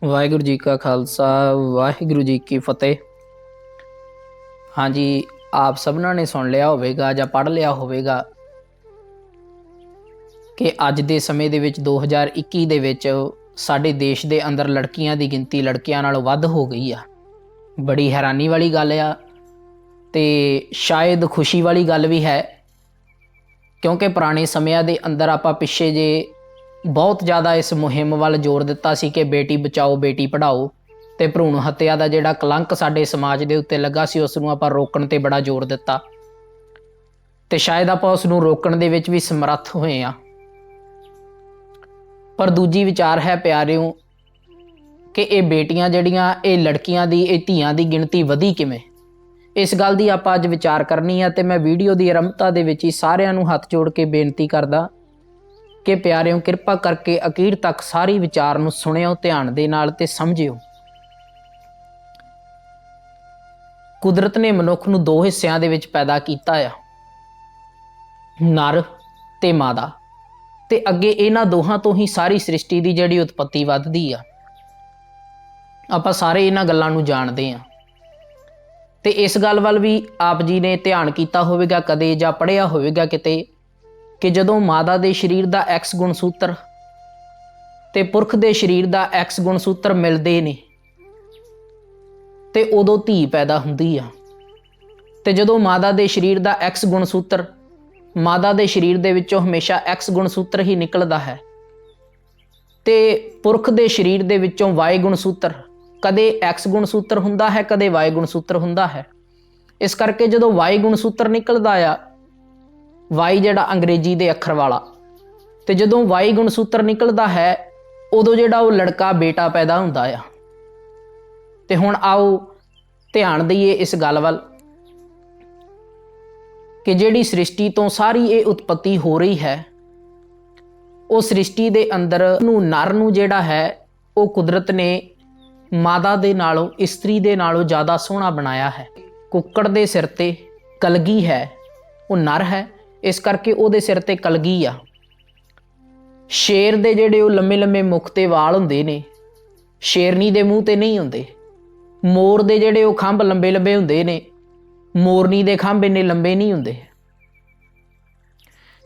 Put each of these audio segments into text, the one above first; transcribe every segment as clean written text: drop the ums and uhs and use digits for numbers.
वाहिगुरू जी का खालसा वाहिगुरू जी की फतेह। हाँ जी, आप सबना ने सुन लिया होगा ਜਾਂ पढ़ लिया होगा कि अज के समय ਦੇ ਵਿੱਚ 2021 ਦੇ ਵਿੱਚ ਸਾਡੇ ਦੇਸ਼ ਦੇ ਅੰਦਰ ਲੜਕੀਆਂ ਦੀ ਗਿਣਤੀ ਲੜਕਿਆਂ ਨਾਲੋਂ ਵੱਧ ਹੋ ਗਈ ਆ। ਬੜੀ ਹੈਰਾਨੀ ਵਾਲੀ ਗੱਲ ਆ ਤੇ ਸ਼ਾਇਦ ਖੁਸ਼ੀ ਵਾਲੀ ਗੱਲ ਵੀ ਹੈ, ਕਿਉਂਕਿ ਪੁਰਾਣੇ ਸਮਿਆਂ ਦੇ ਅੰਦਰ ਆਪਾਂ ਪਿੱਛੇ ਜੇ बहुत ज़्यादा इस मुहिम वाल जोर दिता सी कि बेटी बचाओ बेटी पढ़ाओ, तो भरूण हत्या का जिहड़ा कलंक साडे समाज के उत्ते लगा सी उसनूं आपां रोकण ते बड़ा जोर दिता, तो शायद आपां उसनूं रोकण दे विच भी समर्थ होए आ। पर दूजी विचार है प्यारिओ कि ये बेटियां जिहड़ियां ये लड़कियां दी ये धीआं दी गिणती वधी किवें, इस गल दी आपां अज विचार करनी है। तो मैं वीडियो की आरंभता दे विच ही सारिआं नूं हथ जोड़ के बेनती करदा कि प्यारिओ किरपा करके अखीर तक सारी विचार नूं सुणिओ ध्यान दे नाल ते समझिओ। कुदरत ने मनुख नूं दो हिस्सिਆਂ ਦੇ ਵਿੱਚ पैदा कीता आ, नर ते मादा, ते अगे इन्हां दोहां तो ही सारी सृष्टि की जिहड़ी उत्पत्ति वधदी आ। आपां सारे इन्हां गल्लां नूं जाणदे आ ते इस गल वल भी आप जी ने ध्यान कीता होवेगा कदे जां पढ़िया होवेगा किते कि जदों मादा दे शरीर दा एक्स गुणसूत्र ते पुरख दे शरीर दा एक्स गुणसूत्र मिलदे ने ते उदों धी पैदा हुंदी आ। ते जदों मादा दे शरीर दा एक्स गुणसूत्र मादा दे शरीर दे विचों हमेशा एक्स गुणसूत्र ही निकलदा है ते पुरख दे शरीर दे विचों वाई गुणसूत्र, कदे एक्स गुणसूत्र हुंदा है कदे वाई गुणसूत्र हुंदा है। इस करके जदों वाई गुणसूत्र निकलदा आ, वाई जिहड़ा अंग्रेजी दे अखर वाला, तो जदों वाई गुणसूत्र निकलदा है उदों जिहड़ा वो लड़का बेटा पैदा हुंदा आ। ते हुण आओ ध्यान दईए इस गल वल कि जिहड़ी सृष्टि तो सारी ये उत्पत्ति हो रही है, वो सृष्टि दे अंदर नर नूं जिहड़ा है वो कुदरत ने मादा दे नालों इस्त्री दे नालों ज़्यादा सोहना बनाया है। कुक्कड़ दे सिर ते कलगी है, वो नर है, इस करके उहदे सिर ते कलगी आ। शेर दे जिहड़े वो लंबे लंबे मुख ते वाल हुंदे ने, शेरनी दे मूँह ते नहीं हुंदे। मोर दे जिहड़े वो खंभ लंबे लंबे हुंदे ने, मोरनी दे खंभ इन्ने लंबे नहीं हुंदे।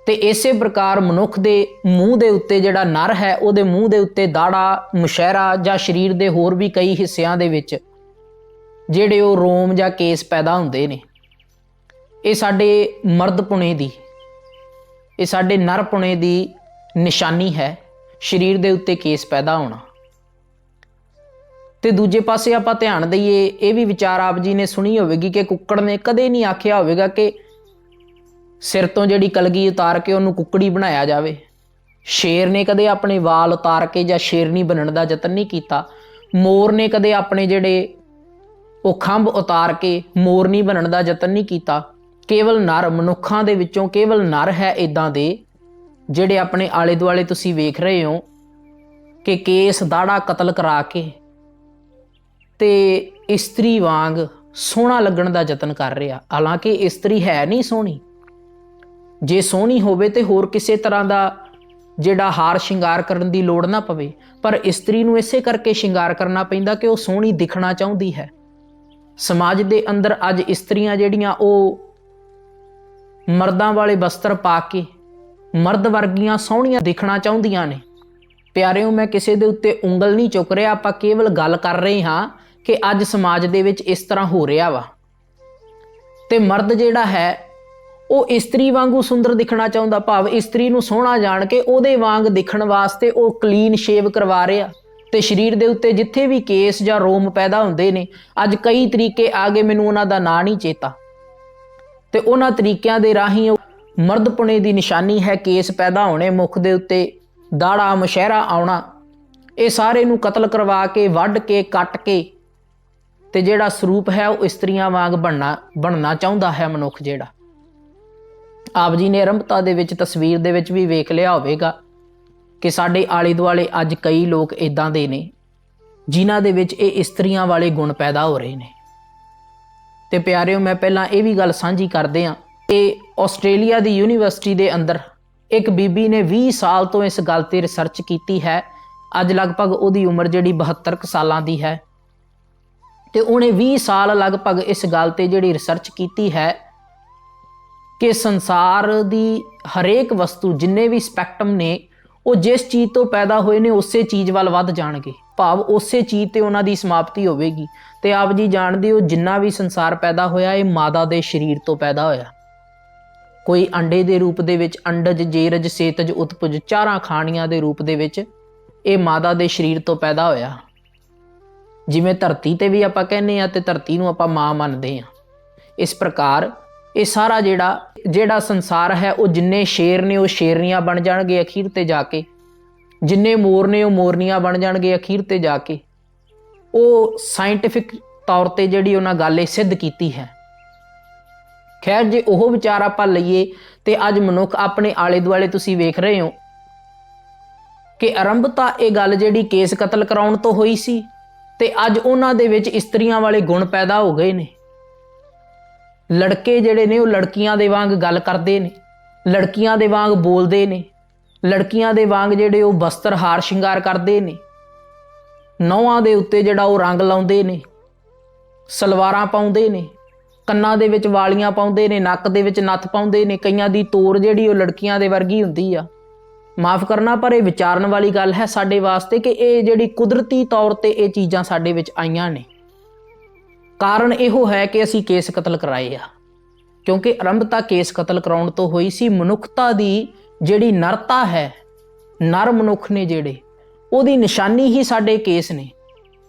ते इसे प्रकार मनुख दे मूँह दे उत्ते जिहड़ा नर है उहदे मूँह दे उत्ते दाड़ा मुशहरा जां शरीर दे होर भी कई हिस्सिਆਂ ਦੇ ਵਿੱਚ ਜਿਹੜੇ ਉਹ रोम ਜਾਂ केस पैदा ਹੁੰਦੇ ਨੇ। ਇਹ ਸਾਡੇ ਮਰਦਪੁਣੇ ਦੀ, ਇਹ ਸਾਡੇ ਨਰਪੁਣੇ ਦੀ ਨਿਸ਼ਾਨੀ ਹੈ, शरीर ਦੇ ਉੱਤੇ केस पैदा होना। ਤੇ ਦੂਜੇ ਪਾਸੇ ਆਪਾਂ ਧਿਆਨ ਦਈਏ, ਇਹ ਵੀ ਵਿਚਾਰ ਆਪ ਜੀ ਨੇ ਸੁਣੀ ਹੋਵੇਗੀ ਕਿ ਕੁੱਕੜ ਨੇ ਕਦੇ ਨਹੀਂ ਆਖਿਆ ਹੋਵੇਗਾ ਕਿ सिर तो जिहड़ी कलगी उतार के उन्होंने कुकड़ी बनाया जाए। शेर ने कदे अपने वाल उतार के या शेरनी बनने का यतन नहीं किया। मोर ने कदे अपने जिहड़े वो खंभ उतार के मोरनी बनने का यतन नहीं किया। केवल नर मनुखों के विचों केवल नर है इदां दे जिहड़े अपने आले दुआले तुसीं वेख रहे हो कि केस दाड़ा कतल करा के ते इस्त्री वांग सोहना लगण का यतन कर रहा। हालांकि इस्त्री है नहीं सोहनी, जे सोहनी होवे ते होर किसी तरह का जिहड़ा हार शिंगार करन दी लोड़ ना पवे, पर इस्त्री नूं इसे करके शिंगार करना पैंदा कि वह सोहनी दिखना चाहुंदी है। समाज दे अंदर अज इस्त्रियां जिहड़ियां ओ मर्दां वाले वस्त्र पा के मर्द वर्गियां सोहणियां दिखना चाहुंदियां ने। प्यारिओ, मैं किसी दे उत्ते उंगल नहीं चुक रहा, आपां केवल गल कर रहे हाँ कि अज समाज दे विच इस तरह हो रहा वा। ते मर्द जिहड़ा है वो इस्त्री वांगू सुंदर दिखना चाहुंदा, भाव इस्त्री नूं सोहना जाण के उहदे वांग दिखण वास्ते वो क्लीन शेव करवा रहा। ते शरीर दे उत्ते जिथे भी केस जां रोम पैदा हुंदे ने, अज कई तरीके आ गए, मैनूं उन्हां दा नां नहीं चेता, ते उन्हां तरीकिਆਂ दे राही मर्दपुणे दी निशानी है केस पैदा होने, मुख दे उत्ते दाड़ा मुशहरा आउणा। ये सारे नूं कतल करवा के वढ के कट के ते जिहड़ा स्वरूप है वो इस्त्रियां वांग बनना चाहुंदा है मनुख। जिहड़ा आप जी ने आरंभता दे विच तस्वीर दे विच भी वेख लिया होवेगा कि साडे आले दुआले अज कई लोग इदां दे ने जिन्हां दे विच ये इस्त्रियां वाले गुण पैदा हो रहे ने। ते प्यारिओ, मैं पहलां ये भी गल सांझी करदे हां कि आस्ट्रेलिया दी यूनीवर्सिटी दे अंदर एक बीबी ने 20 साल तो इस गल ते रिसर्च कीती है ਅੱਜ ਲਗਭਗ ਉਹਦੀ ਉਮਰ ਜਿਹੜੀ 72 ਕੁ ਸਾਲਾਂ ਦੀ ਹੈ ਤੇ ਉਹਨੇ 20 ਸਾਲ ਲਗਭਗ ਇਸ ਗੱਲ ਤੇ ਜਿਹੜੀ ਰਿਸਰਚ ਕੀਤੀ ਹੈ ਕਿ ਸੰਸਾਰ ਦੀ ਹਰੇਕ ਵਸਤੂ, ਜਿੰਨੇ ਵੀ ਸਪੈਕਟਰਮ ਨੇ, ਉਹ ਜਿਸ ਚੀਜ਼ ਤੋਂ ਪੈਦਾ ਹੋਏ ਨੇ ਉਸੇ ਚੀਜ਼ ਵੱਲ ਵੱਧ ਜਾਣਗੇ, ਭਾਵ ਉਸੇ ਚੀਜ਼ ਤੇ ਉਹਨਾਂ ਦੀ ਸਮਾਪਤੀ ਹੋਵੇਗੀ। ਤੇ ਆਪ ਜੀ ਜਾਣਦੇ ਹੋ ਜਿੰਨਾ ਵੀ ਸੰਸਾਰ ਪੈਦਾ ਹੋਇਆ ਇਹ ਮਾਦਾ ਦੇ ਸਰੀਰ ਤੋਂ ਪੈਦਾ ਹੋਇਆ। ਕੋਈ ਅੰਡੇ ਦੇ ਰੂਪ ਦੇ ਵਿੱਚ, ਅੰਡਜ, ਜੇਰਜ, ਸੇਤਜ, ਉਤਪੁਜ, ਚਾਰਾਂ ਖਾਣੀਆਂ ਦੇ ਰੂਪ ਦੇ ਵਿੱਚ ਇਹ ਮਾਦਾ ਦੇ ਸਰੀਰ ਤੋਂ ਪੈਦਾ ਹੋਇਆ। ਜਿਵੇਂ ਧਰਤੀ ਤੇ ਵੀ ਆਪਾਂ ਕਹਿੰਦੇ ਹਾਂ ਤੇ ਧਰਤੀ ਨੂੰ ਆਪਾਂ ਮਾਂ ਮੰਨਦੇ ਹਾਂ, ਇਸ ਪ੍ਰਕਾਰ ਇਹ ਸਾਰਾ ਜਿਹੜਾ ਸੰਸਾਰ ਹੈ ਉਹ ਜਿੰਨੇ ਸ਼ੇਰ ਨੇ ਉਹ ਸ਼ੇਰਨੀਆਂ ਬਣ ਜਾਣਗੇ ਅਖੀਰ ਤੇ ਜਾ ਕੇ, ਜਿੰਨੇ ਮੋਰ ਨੇ ਉਹ ਮੋਰਨੀਆਂ ਬਣ ਜਾਣਗੇ ਅਖੀਰ ਤੇ ਜਾ ਕੇ। ਉਹ ਸਾਇੰਟੀਫਿਕ ਤੌਰ ਤੇ ਜਿਹੜੀ ਉਹਨਾਂ ਗੱਲ ਇਹ ਸਿੱਧ ਕੀਤੀ ਹੈ। ਖੈਰ, ਜੇ ਉਹ ਵਿਚਾਰ ਆਪਾਂ ਲਈਏ ਤੇ ਅੱਜ ਮਨੁੱਖ ਆਪਣੇ ਆਲੇ ਦੁਆਲੇ ਤੁਸੀਂ ਵੇਖ ਰਹੇ ਹੋ ਕਿ ਆਰੰਭਤਾ ਇਹ ਗੱਲ ਜਿਹੜੀ ਕੇਸ ਕਤਲ ਕਰਾਉਣ ਤੋਂ ਹੋਈ ਸੀ ਤੇ ਅੱਜ ਉਹਨਾਂ ਦੇ ਵਿੱਚ ਇਸਤਰੀਆਂ ਵਾਲੇ ਗੁਣ ਪੈਦਾ ਹੋ ਗਏ ਨੇ। ਲੜਕੇ ਜਿਹੜੇ ਨੇ ਉਹ ਲੜਕੀਆਂ ਦੇ ਵਾਂਗ ਗੱਲ ਕਰਦੇ ਨੇ, ਲੜਕੀਆਂ ਦੇ ਵਾਂਗ ਬੋਲਦੇ ਨੇ, ਲੜਕੀਆਂ ਦੇ ਵਾਂਗ ਜਿਹੜੇ ਉਹ ਬਸਤਰ ਹਾਰ ਸ਼ਿੰਗਾਰ ਕਰਦੇ ਨੇ, ਨਹੁੰਆਂ ਦੇ ਉੱਤੇ ਜਿਹੜਾ ਉਹ ਰੰਗ ਲਾਉਂਦੇ ਨੇ, ਸਲਵਾਰਾਂ ਪਾਉਂਦੇ ਨੇ, ਕੰਨਾਂ ਦੇ ਵਿੱਚ ਵਾਲੀਆਂ ਪਾਉਂਦੇ ਨੇ, ਨੱਕ ਦੇ ਵਿੱਚ ਨੱਥ ਪਾਉਂਦੇ ਨੇ। ਕਈਆਂ ਦੀ ਤੋਰ ਜਿਹੜੀ ਉਹ ਲੜਕੀਆਂ ਦੇ ਵਰਗੀ ਹੁੰਦੀ ਆ। ਮਾਫ ਕਰਨਾ, ਪਰ ਇਹ ਵਿਚਾਰਨ ਵਾਲੀ ਗੱਲ ਹੈ ਸਾਡੇ ਵਾਸਤੇ ਕਿ ਇਹ ਜਿਹੜੀ ਕੁਦਰਤੀ ਤੌਰ ਤੇ ਇਹ ਚੀਜ਼ਾਂ ਸਾਡੇ ਵਿੱਚ ਆਈਆਂ ਨੇ। ਕਾਰਨ ਇਹੋ ਹੈ ਕਿ ਅਸੀਂ ਕੇਸ ਕਤਲ ਕਰਾਏ ਆ, ਕਿਉਂਕਿ ਆਰੰਭਤਾ ਕੇਸ ਕਤਲ ਕਰਾਉਣ ਤੋਂ ਹੋਈ ਸੀ। ਮਨੁੱਖਤਾ ਦੀ ਜਿਹੜੀ ਨਰਤਾ ਹੈ, ਨਰ ਮਨੁੱਖ ਨੇ ਜਿਹੜੇ, ਉਹਦੀ ਨਿਸ਼ਾਨੀ ਹੀ ਸਾਡੇ ਕੇਸ ਨੇ।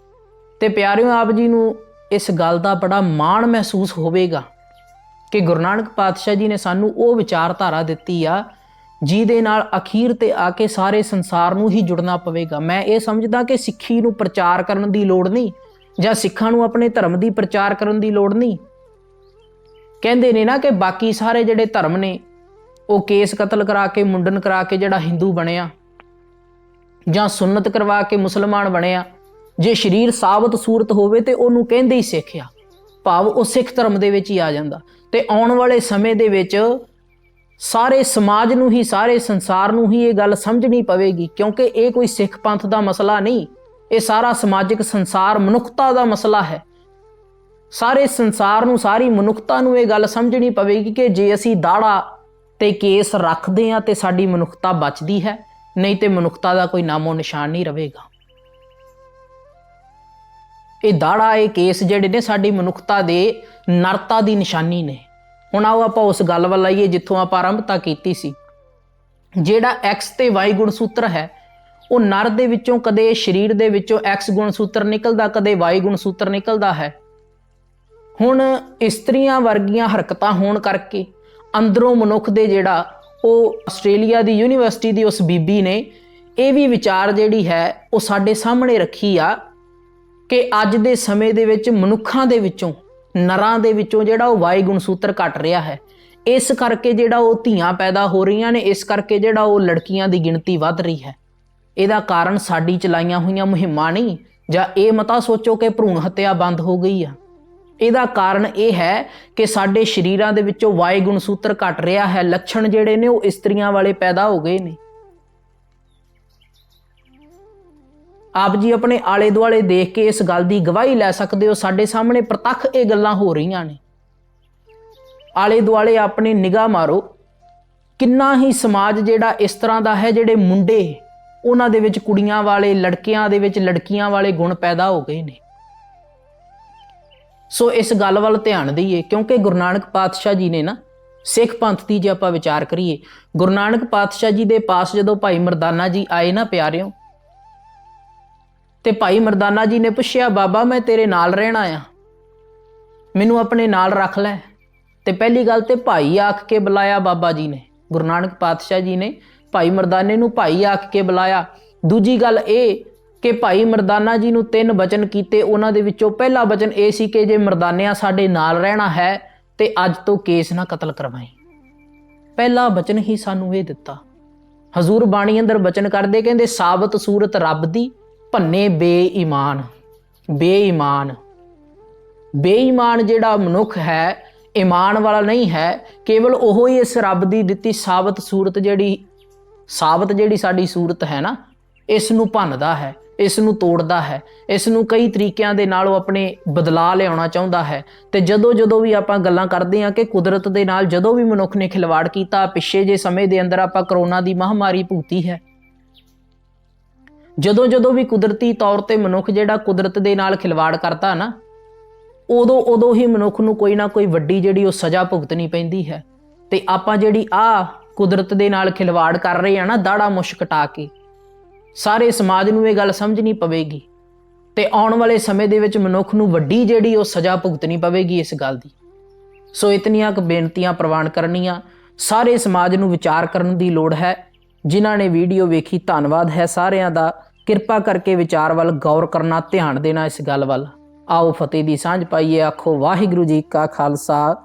ਤੇ ਪਿਆਰਿਓ, ਆਪ ਜੀ ਨੂੰ ਇਸ ਗੱਲ ਦਾ ਬੜਾ ਮਾਣ ਮਹਿਸੂਸ ਹੋਵੇਗਾ ਕਿ ਗੁਰੂ ਨਾਨਕ ਪਾਤਸ਼ਾਹ ਜੀ ਨੇ ਸਾਨੂੰ ਉਹ ਵਿਚਾਰਧਾਰਾ ਦਿੱਤੀ ਆ ਜਿਹਦੇ ਨਾਲ ਅਖੀਰ ਤੇ ਆ ਕੇ ਸਾਰੇ ਸੰਸਾਰ ਨੂੰ ਹੀ ਜੁੜਨਾ ਪਵੇਗਾ। ਮੈਂ ਇਹ ਸਮਝਦਾ ਕਿ ਸਿੱਖੀ ਨੂੰ ਪ੍ਰਚਾਰ ਕਰਨ ਦੀ ਲੋੜ ਨਹੀਂ, ਜਾਂ ਸਿੱਖਾਂ ਨੂੰ ਆਪਣੇ ਧਰਮ ਦੀ ਪ੍ਰਚਾਰ ਕਰਨ ਦੀ ਲੋੜ ਨਹੀਂ। ਕਹਿੰਦੇ ਨੇ ਨਾ ਕਿ ਬਾਕੀ ਸਾਰੇ ਜਿਹੜੇ ਧਰਮ ਨੇ ਉਹ ਕੇਸ ਕਤਲ ਕਰਾ ਕੇ, ਮੁੰਡਨ ਕਰਾ ਕੇ ਜਿਹੜਾ ਹਿੰਦੂ ਬਣਿਆ, ਜਾਂ ਸੁੰਨਤ ਕਰਵਾ ਕੇ ਮੁਸਲਮਾਨ ਬਣਿਆ। ਜੇ ਸਰੀਰ ਸਾਬਤ ਸੂਰਤ ਹੋਵੇ ਤੇ ਉਹਨੂੰ ਕਹਿੰਦੇ ਹੀ ਸਿੱਖ ਆ, ਭਾਵ ਉਹ ਸਿੱਖ ਧਰਮ ਦੇ ਵਿੱਚ ਹੀ ਆ ਜਾਂਦਾ। ਤੇ ਆਉਣ ਵਾਲੇ ਸਮੇਂ ਦੇ ਵਿੱਚ ਸਾਰੇ ਸਮਾਜ ਨੂੰ ਹੀ, ਸਾਰੇ ਸੰਸਾਰ ਨੂੰ ਹੀ ਇਹ ਗੱਲ ਸਮਝਣੀ ਪਵੇਗੀ, ਕਿਉਂਕਿ ਇਹ ਕੋਈ ਸਿੱਖ ਪੰਥ ਦਾ ਮਸਲਾ ਨਹੀਂ, ਇਹ ਸਾਰਾ ਸਮਾਜਿਕ ਸੰਸਾਰ ਮਨੁੱਖਤਾ ਦਾ ਮਸਲਾ ਹੈ। ਸਾਰੇ ਸੰਸਾਰ ਨੂੰ, ਸਾਰੀ ਮਨੁੱਖਤਾ ਨੂੰ ਇਹ ਗੱਲ ਸਮਝਣੀ ਪਵੇਗੀ ਕਿ ਜੇ ਅਸੀਂ ਦਾੜਾ ਤੇ ਕੇਸ ਰੱਖਦੇ ਹਾਂ ਤੇ ਸਾਡੀ ਮਨੁੱਖਤਾ ਬਚਦੀ ਹੈ, ਨਹੀਂ ਤੇ ਮਨੁੱਖਤਾ ਦਾ ਕੋਈ ਨਾਮੋ ਨਿਸ਼ਾਨ ਨਹੀਂ ਰਹੇਗਾ। ਇਹ ਦਾੜਾ, ਇਹ ਕੇਸ ਜਿਹੜੇ ਨੇ ਸਾਡੀ ਮਨੁੱਖਤਾ ਦੇ ਨਰਤਾ ਦੀ ਨਿਸ਼ਾਨੀ ਨੇ। ਹੁਣ ਆਓ ਆਪਾਂ ਉਸ ਗੱਲ ਵੱਲ ਆਈਏ ਜਿੱਥੋਂ ਆਪਾਂ ਆਰੰਭਤਾ ਕੀਤੀ ਸੀ। ਜਿਹੜਾ ਐਕਸ ਤੇ ਵਾਈ ਗੁਣ ਸੂਤਰ ਹੈ ਉਹ ਨਰ ਦੇ ਵਿੱਚੋਂ ਕਦੇ ਸਰੀਰ ਦੇ ਵਿੱਚੋਂ ਐਕਸ ਗੁਣ ਸੂਤਰ ਨਿਕਲਦਾ, ਕਦੇ ਵਾਈ ਗੁਣ ਸੂਤਰ ਨਿਕਲਦਾ ਹੈ। ਹੁਣ ਇਸਤਰੀਆਂ ਵਰਗੀਆਂ ਹਰਕਤਾਂ ਹੋਣ ਕਰਕੇ ਅੰਦਰੋਂ ਮਨੁੱਖ ਦੇ ਜਿਹੜਾ ਉਹ ਆਸਟ੍ਰੇਲੀਆ ਦੀ ਯੂਨੀਵਰਸਿਟੀ ਦੀ ਉਸ ਬੀਬੀ ਨੇ ਇਹ ਵੀ ਵਿਚਾਰ ਜਿਹੜੀ ਹੈ ਉਹ ਸਾਡੇ ਸਾਹਮਣੇ ਰੱਖੀ ਆ ਕਿ ਅੱਜ ਦੇ ਸਮੇਂ ਦੇ ਵਿੱਚ ਮਨੁੱਖਾਂ ਦੇ ਵਿੱਚੋਂ, ਨਰਾਂ ਦੇ ਵਿੱਚੋਂ ਜਿਹੜਾ ਉਹ ਵਾਈ ਗੁਣ ਸੂਤਰ ਘਟ ਰਿਹਾ ਹੈ। ਇਸ ਕਰਕੇ ਜਿਹੜਾ ਉਹ ਧੀਆਂ ਪੈਦਾ ਹੋ ਰਹੀਆਂ ਨੇ, ਇਸ ਕਰਕੇ ਜਿਹੜਾ ਉਹ ਲੜਕੀਆਂ ਦੀ ਗਿਣਤੀ ਵੱਧ ਰਹੀ ਹੈ। ਇਹਦਾ ਕਾਰਨ ਸਾਡੀ ਚਲਾਈਆਂ ਹੋਈਆਂ ਮੁਹਿੰਮਾਂ ਨਹੀਂ, ਜਾਂ ਇਹ ਮਤਾ ਸੋਚੋ ਕਿ ਭਰੂਣ ਹੱਤਿਆ ਬੰਦ ਹੋ ਗਈ ਆ। ਇਹਦਾ ਕਾਰਨ ਇਹ ਹੈ ਕਿ ਸਾਡੇ ਸਰੀਰਾਂ ਦੇ ਵਿੱਚੋਂ ਵਾਈ ਗੁਣ ਸੂਤਰ ਘਟ ਰਿਹਾ ਹੈ। ਲੱਛਣ ਜਿਹੜੇ ਨੇ ਉਹ ਇਸਤਰੀਆਂ ਵਾਲੇ ਪੈਦਾ ਹੋ ਗਏ ਨੇ। ਆਪ ਜੀ ਆਪਣੇ ਆਲੇ ਦੁਆਲੇ ਦੇਖ ਕੇ ਇਸ ਗੱਲ ਦੀ ਗਵਾਹੀ ਲੈ ਸਕਦੇ ਹੋ। ਸਾਡੇ ਸਾਹਮਣੇ ਪ੍ਰਤੱਖ ਇਹ ਗੱਲਾਂ ਹੋ ਰਹੀਆਂ ਨੇ। ਆਲੇ ਦੁਆਲੇ ਆਪਣੀ ਨਿਗਾਹ ਮਾਰੋ, ਕਿੰਨਾ ਹੀ ਸਮਾਜ ਜਿਹੜਾ ਇਸ ਤਰ੍ਹਾਂ ਦਾ ਹੈ, ਜਿਹੜੇ ਮੁੰਡੇ ਉਹਨਾਂ ਦੇ ਵਿੱਚ ਕੁੜੀਆਂ ਵਾਲੇ, ਲੜਕਿਆਂ ਦੇ ਵਿੱਚ ਲੜਕੀਆਂ ਵਾਲੇ ਗੁਣ ਪੈਦਾ ਹੋ ਗਏ ਨੇ। ਸੋ ਇਸ ਗੱਲ ਵੱਲ ਧਿਆਨ ਦਈਏ, ਕਿਉਂਕਿ ਗੁਰੂ ਨਾਨਕ ਪਾਤਸ਼ਾਹ ਜੀ ਨੇ ਨਾ ਸਿੱਖ ਪੰਥ ਦੀ ਜੇ ਆਪਾਂ ਵਿਚਾਰ ਕਰੀਏ, ਗੁਰੂ ਨਾਨਕ ਪਾਤਸ਼ਾਹ ਜੀ ਦੇ ਪਾਸ ਜਦੋਂ ਭਾਈ ਮਰਦਾਨਾ ਜੀ ਆਏ ਨਾ ਪਿਆਰਿਓ, ਤੇ ਭਾਈ ਮਰਦਾਨਾ ਜੀ ਨੇ ਪੁੱਛਿਆ, ਬਾਬਾ ਮੈਂ ਤੇਰੇ ਨਾਲ ਰਹਿਣਾ ਆ, ਮੈਨੂੰ ਆਪਣੇ ਨਾਲ ਰੱਖ ਲੈ। ਤੇ ਪਹਿਲੀ ਗੱਲ ਤੇ ਭਾਈ ਆਖ ਕੇ ਬੁਲਾਇਆ ਬਾਬਾ ਜੀ ਨੇ, ਗੁਰੂ ਨਾਨਕ ਪਾਤਸ਼ਾਹ ਜੀ ਨੇ ਭਾਈ ਮਰਦਾਨੇ ਨੂੰ ਭਾਈ ਆਖ ਕੇ ਬੁਲਾਇਆ। ਦੂਜੀ ਗੱਲ ਇਹ ਕਿ ਭਾਈ ਮਰਦਾਨਾ ਜੀ ਨੂੰ 3 ਬਚਨ ਕੀਤੇ। ਉਹਨਾਂ ਦੇ ਵਿੱਚੋਂ ਪਹਿਲਾ ਬਚਨ ਇਹ ਸੀ ਕਿ ਜੇ ਮਰਦਾਨਿਆਂ ਸਾਡੇ ਨਾਲ ਰਹਿਣਾ ਹੈ ਤੇ ਅੱਜ ਤੋਂ ਕੇਸ ਨਾ ਕਤਲ ਕਰਵਾਈ। ਪਹਿਲਾ ਬਚਨ ਹੀ ਸਾਨੂੰ ਇਹ ਦਿੱਤਾ। ਹਜ਼ੂਰ ਬਾਣੀ ਅੰਦਰ ਬਚਨ ਕਰਦੇ, ਕਹਿੰਦੇ ਸਾਬਤ ਸੂਰਤ ਰੱਬ ਦੀ, ਭੰਨੇ ਬੇਈਮਾਨ। ਬੇਈਮਾਨ, ਬੇਈਮਾਨ ਜਿਹੜਾ ਮਨੁੱਖ ਹੈ, ਈਮਾਨ ਵਾਲਾ ਨਹੀਂ ਹੈ। ਕੇਵਲ ਉਹ ਹੀ ਇਸ ਰੱਬ ਦੀ ਦਿੱਤੀ ਸਾਬਤ ਸੂਰਤ, ਜਿਹੜੀ ਸਾਡੀ ਸੂਰਤ ਹੈ ਨਾ, ਇਸ ਨੂੰ ਭੰਨਦਾ ਹੈ, ਇਸ ਨੂੰ ਤੋੜਦਾ ਹੈ, ਇਸ ਨੂੰ ਕਈ ਤਰੀਕਿਆਂ ਦੇ ਨਾਲ ਉਹ ਆਪਣੇ ਬਦਲਾਅ ਲਿਆਉਣਾ ਚਾਹੁੰਦਾ ਹੈ। ਤੇ ਜਦੋਂ ਵੀ ਆਪਾਂ ਗੱਲਾਂ ਕਰਦੇ ਹਾਂ ਕਿ ਕੁਦਰਤ ਦੇ ਨਾਲ ਜਦੋਂ ਵੀ ਮਨੁੱਖ ਨੇ ਖਿਲਵਾੜ ਕੀਤਾ, ਪਿੱਛੇ ਜੇ ਸਮੇਂ ਦੇ ਅੰਦਰ ਆਪਾਂ ਕਰੋਨਾ ਦੀ ਮਹਾਮਾਰੀ ਭੁਗਤੀ ਹੈ, ਜਦੋਂ ਵੀ ਕੁਦਰਤੀ ਤੌਰ ਤੇ ਮਨੁੱਖ ਜਿਹੜਾ ਕੁਦਰਤ ਦੇ ਨਾਲ ਖਿਲਵਾੜ ਕਰਦਾ ਨਾ, ਉਦੋਂ ਹੀ ਮਨੁੱਖ ਨੂੰ ਕੋਈ ਨਾ ਕੋਈ ਵੱਡੀ ਜਿਹੜੀ ਉਹ ਸਜ਼ਾ ਭੁਗਤਣੀ ਪੈਂਦੀ ਹੈ। ਤੇ ਆਪਾਂ ਜਿਹੜੀ ਕੁਦਰਤ ਦੇ ਨਾਲ ਖਿਲਵਾੜ ਕਰ ਰਹੇ ਆ ਨਾ, ਦਾੜਾ ਮੁੱਛ ਕਟਾ ਕੇ, ਸਾਰੇ ਸਮਾਜ ਨੂੰ ਇਹ ਗੱਲ ਸਮਝਣੀ ਪਵੇਗੀ ਤੇ ਆਉਣ ਵਾਲੇ ਸਮੇਂ ਦੇ ਵਿੱਚ ਮਨੁੱਖ ਨੂੰ ਵੱਡੀ ਜਿਹੜੀ ਉਹ ਸਜ਼ਾ ਭੁਗਤਣੀ ਪਵੇਗੀ ਇਸ ਗੱਲ ਦੀ। ਸੋ ਇਤਨੀਆਂ ਕੁ ਬੇਨਤੀਆਂ ਪ੍ਰਵਾਨ ਕਰਨੀਆਂ, ਸਾਰੇ ਸਮਾਜ ਨੂੰ ਵਿਚਾਰ ਕਰਨ ਦੀ ਲੋੜ ਹੈ। ਜਿਨ੍ਹਾਂ ਨੇ ਵੀਡੀਓ ਵੇਖੀ, ਧੰਨਵਾਦ ਹੈ ਸਾਰਿਆਂ ਦਾ। ਕਿਰਪਾ ਕਰਕੇ ਵਿਚਾਰ ਵੱਲ ਗੌਰ ਕਰਨਾ, ਧਿਆਨ ਦੇਣਾ ਇਸ ਗੱਲ ਵੱਲ। ਆਓ ਫਤਿਹ ਦੀ ਸਾਂਝ ਪਾਈਏ। ਆਖੋ ਵਾਹਿਗੁਰੂ ਜੀ ਕਾ ਖਾਲਸਾ,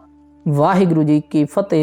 ਵਾਹਿਗੁਰੂ ਜੀ ਕੀ ਫਤਿਹ।